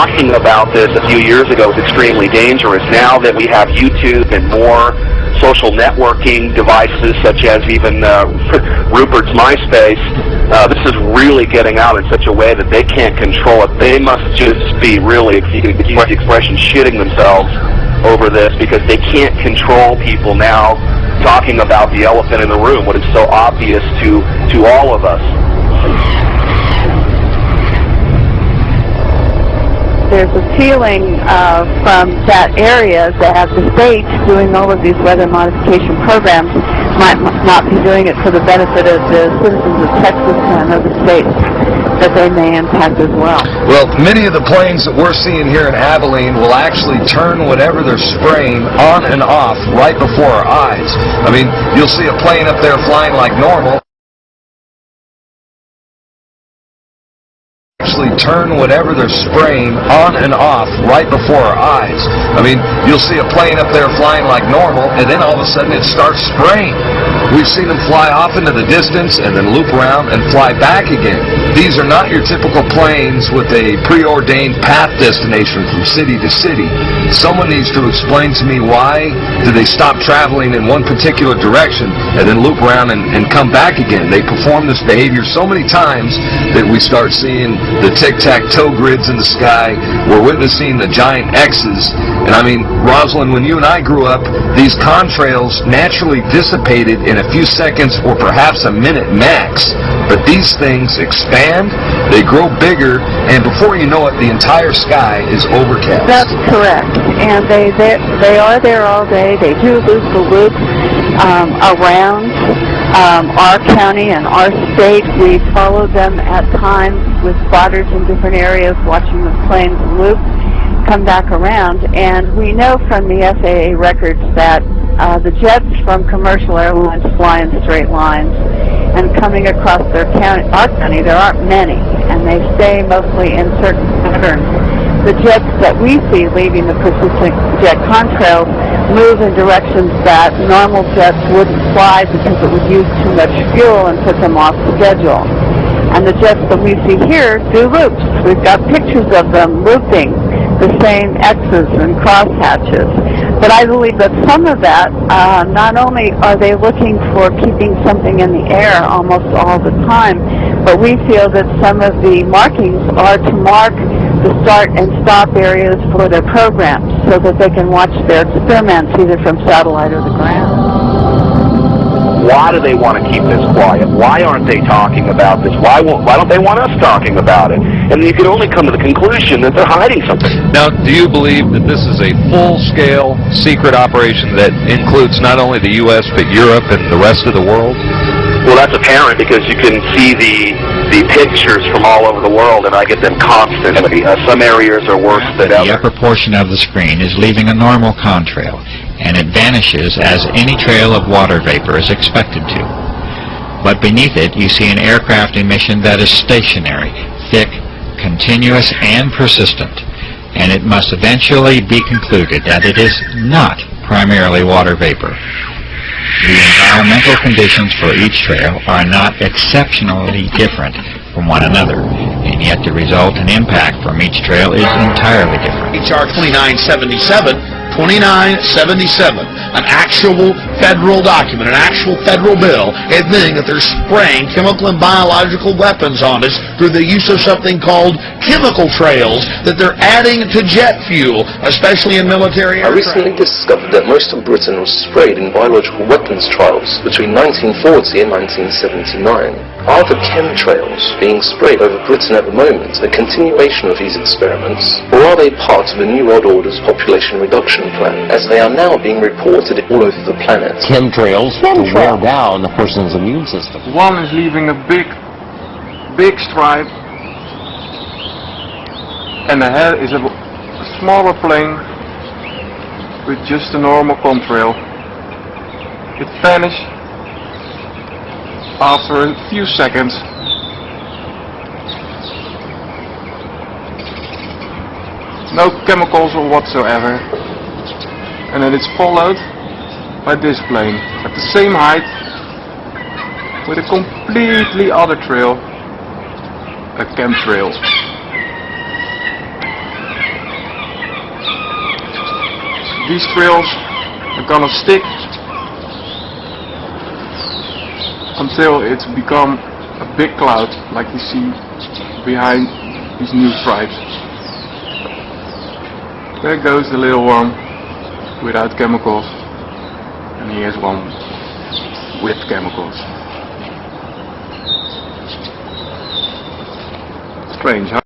talking about this a few years ago was extremely dangerous. Now that we have YouTube and more social networking devices, such as even Rupert's MySpace, this is really getting out in such a way that they can't control it. They must just be really, if you can use the expression, shitting themselves over this, because they can't control people now talking about the elephant in the room, what is so obvious to all of us. There's a feeling from that area that the states doing all of these weather modification programs might not be doing it for the benefit of the citizens of Texas and other states that they may impact as well. Well, many of the planes that we're seeing here in Abilene will actually turn whatever they're spraying on and off right before our eyes. I mean, you'll see a plane up there flying like normal. Turn whatever they're spraying on and off right before our eyes. I mean, you'll see a plane up there flying like normal, and then all of a sudden it starts spraying. We've seen them fly off into the distance and then loop around and fly back again. These are not your typical planes with a preordained path destination from city to city. Someone needs to explain to me, why do they stop traveling in one particular direction and then loop around and come back again? They perform this behavior so many times that we start seeing the tic-tac-toe grids in the sky. We're witnessing the giant X's. And I mean, Rosalind, when you and I grew up, these contrails naturally dissipated in a few seconds or perhaps a minute max. But these things expand, they grow bigger, and before you know it, the entire sky is overcast. That's correct. And they are there all day. They do loop the loop around our county and our state. We follow them at times with spotters in different areas, watching the planes loop, come back around. And we know from the FAA records that the jets from commercial airlines fly in straight lines, and coming across our county, there aren't many, and they stay mostly in certain patterns. The jets that we see leaving the persistent jet contrails move in directions that normal jets wouldn't fly because it would use too much fuel and put them off schedule. And the jets that we see here do loops. We've got pictures of them looping the same X's and crosshatches. But I believe that some of that, not only are they looking for keeping something in the air almost all the time, but we feel that some of the markings are to mark the start and stop areas for their programs so that they can watch their experiments either from satellite or the ground. Why do they want to keep this quiet? Why aren't they talking about this? Why don't they want us talking about it? And you can only come to the conclusion that they're hiding something. Now, do you believe that this is a full-scale secret operation that includes not only the U.S. but Europe and the rest of the world? Well, that's apparent because you can see the pictures from all over the world, and I get them constantly. Some areas are worse than others. The upper portion of the screen is leaving a normal contrail, and it vanishes as any trail of water vapor is expected to. But beneath it, you see an aircraft emission that is stationary, thick, continuous, and persistent, and it must eventually be concluded that it is not primarily water vapor. The environmental conditions for each trail are not exceptionally different from one another, and yet the result and impact from each trail is entirely different. HR 2977, an actual federal document, an actual federal bill, admitting that they're spraying chemical and biological weapons on us through the use of something called chemical trails that they're adding to jet fuel, especially in military aircraft. I recently discovered that most of Britain was sprayed in biological weapons trials between 1940 and 1979. Are the chemtrails being sprayed over Britain at the moment a continuation of these experiments, or are they part of the New World Order's population reduction plan, as they are now being reported all over the planet? Chemtrails to wear down a person's immune system. One is leaving a big stripe, and ahead is a smaller plane with just a normal contrail. It vanished after a few seconds. No chemicals or whatsoever. And then it's followed by this plane at the same height with a completely other trail, a chemtrail. these trails are gonna stick until it's become a big cloud like you see behind these new stripes. There goes the little one without chemicals, and here's one with chemicals. Strange, huh?